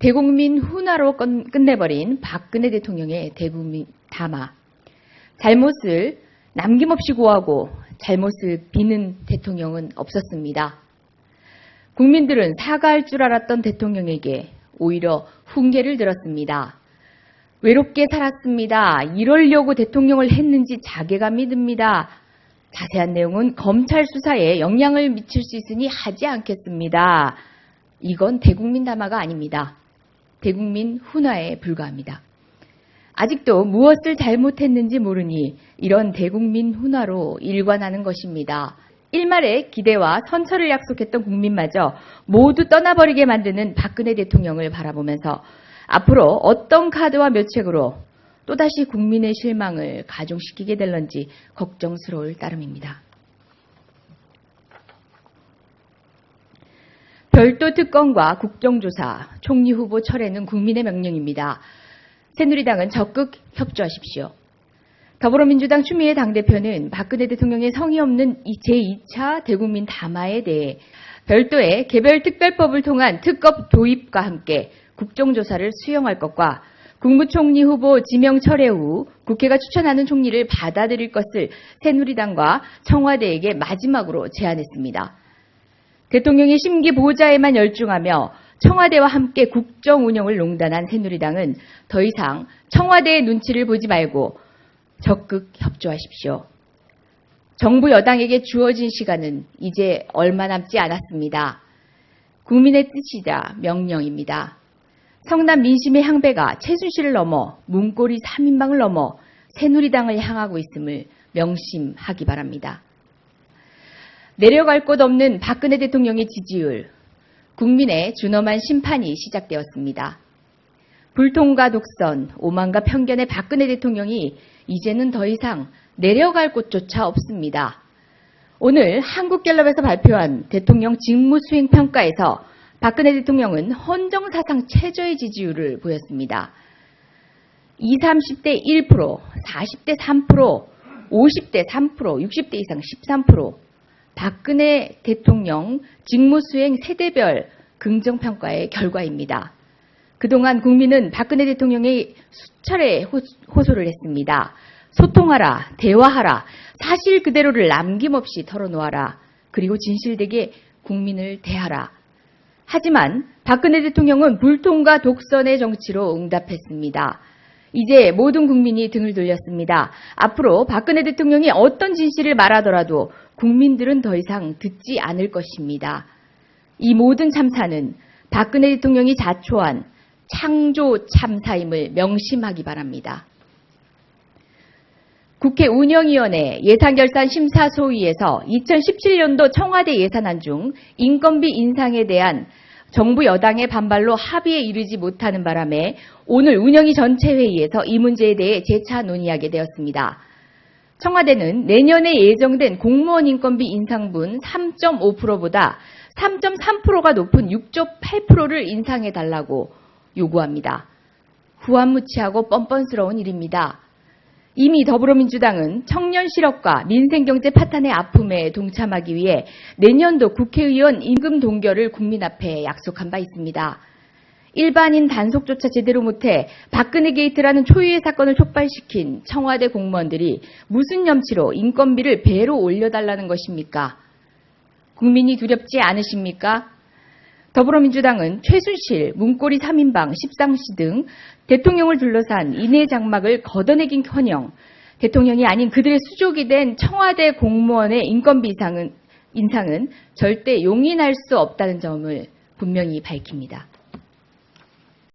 대국민 훈화로 끝내버린 박근혜 대통령의 대국민 담화. 잘못을 남김없이 고하고 잘못을 비는 대통령은 없었습니다. 국민들은 사과할 줄 알았던 대통령에게 오히려 훈계를 들었습니다. 외롭게 살았습니다. 이러려고 대통령을 했는지 자괴감이 듭니다. 자세한 내용은 검찰 수사에 영향을 미칠 수 있으니 하지 않겠습니다. 이건 대국민 담화가 아닙니다. 대국민 훈화에 불과합니다. 아직도 무엇을 잘못했는지 모르니 이런 대국민 훈화로 일관하는 것입니다. 일말의 기대와 선처를 약속했던 국민마저 모두 떠나버리게 만드는 박근혜 대통령을 바라보면서 앞으로 어떤 카드와 묘책으로 또다시 국민의 실망을 가중시키게 될런지 걱정스러울 따름입니다. 별도 특검과 국정조사, 총리 후보 철회는 국민의 명령입니다. 새누리당은 적극 협조하십시오. 더불어민주당 추미애 당대표는 박근혜 대통령의 성의 없는 제2차 대국민 담화에 대해 별도의 개별특별법을 통한 특검 도입과 함께 국정조사를 수용할 것과 국무총리 후보 지명 철회 후 국회가 추천하는 총리를 받아들일 것을 새누리당과 청와대에게 마지막으로 제안했습니다. 대통령의 심기 보좌에만 열중하며 청와대와 함께 국정 운영을 농단한 새누리당은 더 이상 청와대의 눈치를 보지 말고 적극 협조하십시오. 정부 여당에게 주어진 시간은 이제 얼마 남지 않았습니다. 국민의 뜻이자 명령입니다. 성남 민심의 향배가 최순실을 넘어 문고리 3인방을 넘어 새누리당을 향하고 있음을 명심하기 바랍니다. 내려갈 곳 없는 박근혜 대통령의 지지율, 국민의 준엄한 심판이 시작되었습니다. 불통과 독선, 오만과 편견의 박근혜 대통령이 이제는 더 이상 내려갈 곳조차 없습니다. 오늘 한국갤럽에서 발표한 대통령 직무수행 평가에서 박근혜 대통령은 헌정사상 최저의 지지율을 보였습니다. 20, 30대 1%, 40대 3%, 50대 3%, 60대 이상 13%, 박근혜 대통령 직무수행 세대별 긍정평가의 결과입니다. 그동안 국민은 박근혜 대통령의 수차례 호소를 했습니다. 소통하라, 대화하라, 사실 그대로를 남김없이 털어놓아라, 그리고 진실되게 국민을 대하라. 하지만 박근혜 대통령은 불통과 독선의 정치로 응답했습니다. 이제 모든 국민이 등을 돌렸습니다. 앞으로 박근혜 대통령이 어떤 진실을 말하더라도 국민들은 더 이상 듣지 않을 것입니다. 이 모든 참사는 박근혜 대통령이 자초한 창조 참사임을 명심하기 바랍니다. 국회 운영위원회 예산결산심사소위에서 2017년도 청와대 예산안 중 인건비 인상에 대한 정부 여당의 반발로 합의에 이르지 못하는 바람에 오늘 운영위 전체 회의에서 이 문제에 대해 재차 논의하게 되었습니다. 청와대는 내년에 예정된 공무원 인건비 인상분 3.5%보다 3.3%가 높은 6조 8%를 인상해달라고 요구합니다. 후한무치하고 뻔뻔스러운 일입니다. 이미 더불어민주당은 청년 실업과 민생경제 파탄의 아픔에 동참하기 위해 내년도 국회의원 임금 동결을 국민 앞에 약속한 바 있습니다. 일반인 단속조차 제대로 못해 박근혜 게이트라는 초유의 사건을 촉발시킨 청와대 공무원들이 무슨 염치로 인건비를 배로 올려달라는 것입니까? 국민이 두렵지 않으십니까? 더불어민주당은 최순실, 문고리 3인방, 십상시 등 대통령을 둘러싼 인해 장막을 걷어내긴커녕 대통령이 아닌 그들의 수족이 된 청와대 공무원의 인건비 인상은 절대 용인할 수 없다는 점을 분명히 밝힙니다.